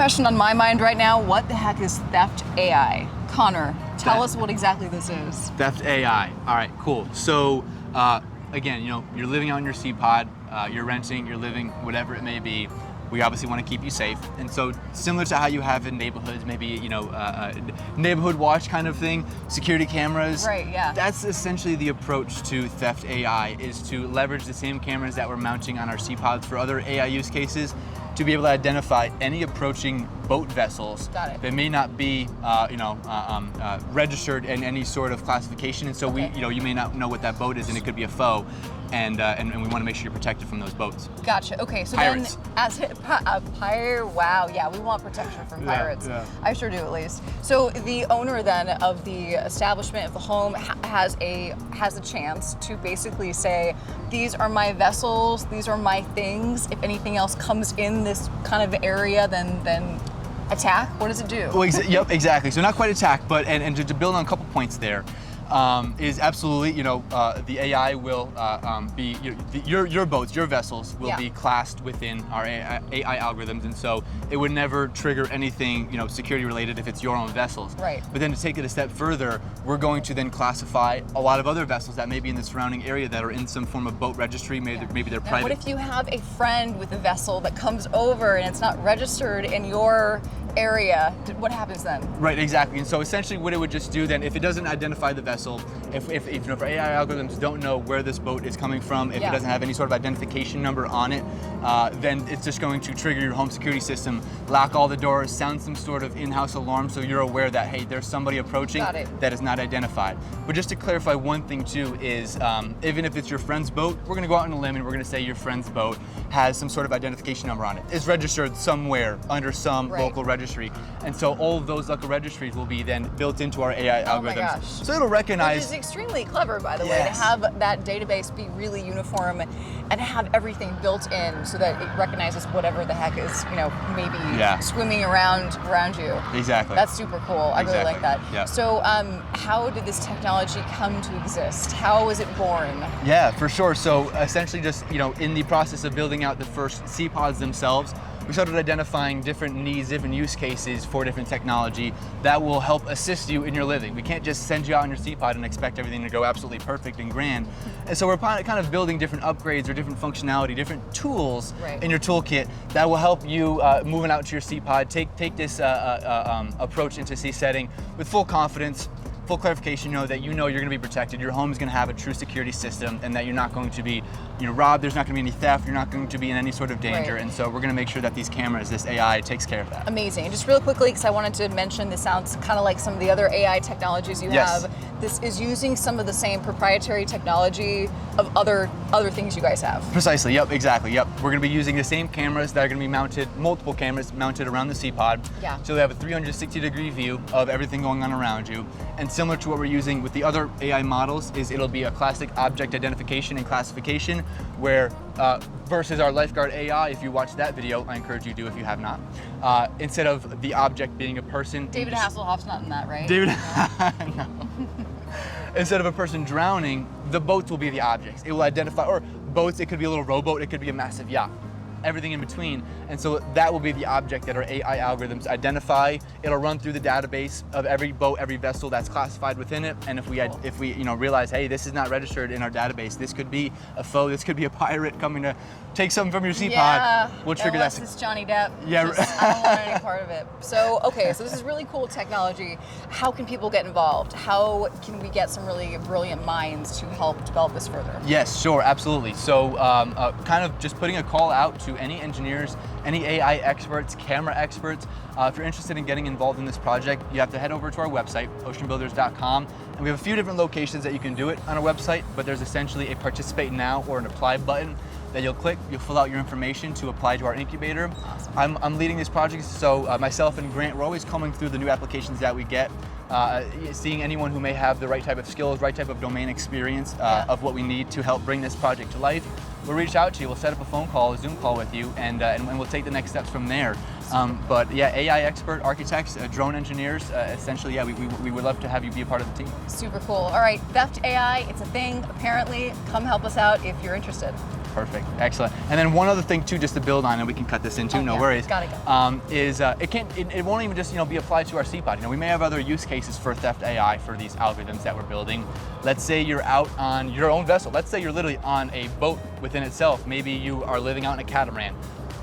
question on my mind right now. What the heck is theft AI? Connor, tell us what exactly this is. Theft AI. All right, cool. So again, you're living out in your SeaPod, you're renting, you're living, whatever it may be. We obviously want to keep you safe, and so similar to how you have in neighborhoods, maybe neighborhood watch kind of thing, security cameras. Right. Yeah. That's essentially the approach to theft AI, is to leverage the same cameras that we're mounting on our SeaPods for other AI use cases, to be able to identify any approaching boat vessels that may not be, registered in any sort of classification, and so you may not know what that boat is, and it could be a foe. And we want to make sure you're protected from those boats. Gotcha. Okay, so Pirates. then as a pirate, wow, yeah, we want protection from pirates. Yeah. I sure do, at least. So the owner then of the establishment, of the home, has a chance to basically say, these are my vessels, these are my things. If anything else comes in this kind of area, then attack. What does it do? Well, yep, exactly. So not quite attack, but and to build on a couple points there. Is absolutely, the AI will be, your boats, your vessels will be classed within our AI algorithms, and so it would never trigger anything, security related if it's your own vessels. Right. But then to take it a step further, we're going to then classify a lot of other vessels that may be in the surrounding area that are in some form of boat registry, maybe they're private. What if you have a friend with a vessel that comes over and it's not registered in your area? What happens then? Right, exactly. And so essentially what it would just do then, if it doesn't identify the vessel, if our AI algorithms don't know where this boat is coming from, if it doesn't have any sort of identification number on it, then it's just going to trigger your home security system, lock all the doors, sound some sort of in-house alarm so you're aware that, hey, there's somebody approaching that is not identified. But just to clarify one thing too is, even if it's your friend's boat, we're gonna go out on a limb and we're gonna say your friend's boat has some sort of identification number on it. It's registered somewhere under some local registry. And so all of those local registries will be then built into our AI algorithms. My gosh. So it'll recognize. Which is extremely clever, by the way, to have that database be really uniform and have everything built in so that it recognizes whatever the heck is, maybe swimming around you. Exactly. That's super cool. I really like that. Yeah. So how did this technology come to exist? How was it born? Yeah, for sure. So essentially just, in the process of building out the first SeaPods themselves, we started identifying different needs, different use cases for different technology that will help assist you in your living. We can't just send you out in your SeaPod and expect everything to go absolutely perfect and grand. And so we're kind of building different upgrades or different functionality, different tools in your toolkit that will help you moving out to your SeaPod, take this approach into sea setting with full confidence, full clarification, that you're going to be protected, your home is going to have a true security system, and that you're not going to be robbed, there's not going to be any theft, you're not going to be in any sort of danger. And so we're going to make sure that these cameras, this AI, takes care of that. Amazing. Just real quickly, because I wanted to mention, this sounds kind of like some of the other AI technologies you have. This is using some of the same proprietary technology of other things you guys have. Precisely. Yep. Exactly. Yep. We're going to be using the same cameras that are going to be mounted, multiple cameras mounted around the SeaPod. Yeah. So they have a 360-degree view of everything going on around you. And similar to what we're using with the other AI models, is it'll be a classic object identification and classification, where versus our lifeguard AI, if you watch that video, I encourage you to if you have not. Instead of the object being a person. David Hasselhoff's not in that, right? David, no. Instead of a person drowning, the boats will be the objects. It will identify, or boats, it could be a little rowboat, it could be a massive yacht, everything in between. And so that will be the object that our AI algorithms identify. It'll run through the database of every boat, every vessel that's classified within it. And if we realize, hey, this is not registered in our database, this could be a foe, this could be a pirate coming to take something from your SeaPod, we'll trigger that. Unless it's Johnny Depp. Yeah. I don't want any part of it. So, okay, so this is really cool technology. How can people get involved? How can we get some really brilliant minds to help develop this further? Yes, sure, absolutely. So kind of just putting a call out to any engineers, any AI experts, camera experts. If you're interested in getting involved in this project, you have to head over to our website, oceanbuilders.com. And we have a few different locations that you can do it on our website, but there's essentially a participate now or an apply button that you'll click. You'll fill out your information to apply to our incubator. Awesome. I'm leading this project, so myself and Grant, we're always combing through the new applications that we get, seeing anyone who may have the right type of skills, right type of domain experience of what we need to help bring this project to life. We'll reach out to you, we'll set up a phone call, a Zoom call with you, and we'll take the next steps from there. But yeah, AI expert, architects, drone engineers, essentially, yeah, we would love to have you be a part of the team. Super cool. All right, Theft AI, it's a thing, apparently. Come help us out if you're interested. Perfect, excellent. And then one other thing too, just to build on, and we can cut this into, no worries. Got it. Is it won't even just be applied to our SeaPod. We may have other use cases for theft AI for these algorithms that we're building. Let's say you're out on your own vessel. Let's say you're literally on a boat within itself. Maybe you are living out in a catamaran.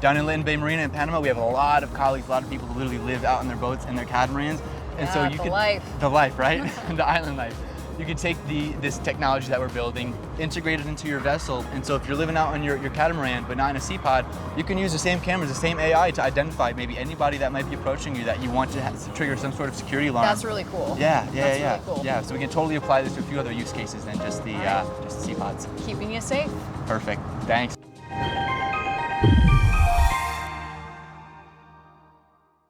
Down in Lytton Bay Marina in Panama, we have a lot of colleagues, a lot of people who literally live out on their boats and their catamarans. And so you the life, right? The island life. You can take this technology that we're building, integrate it into your vessel, and so if you're living out on your catamaran but not in a SeaPod, you can use the same cameras, the same AI to identify maybe anybody that might be approaching you that you want to trigger some sort of security alarm. That's really cool. Yeah. Really cool. Yeah, so we can totally apply this to a few other use cases than just the SeaPods. Keeping you safe. Perfect, thanks.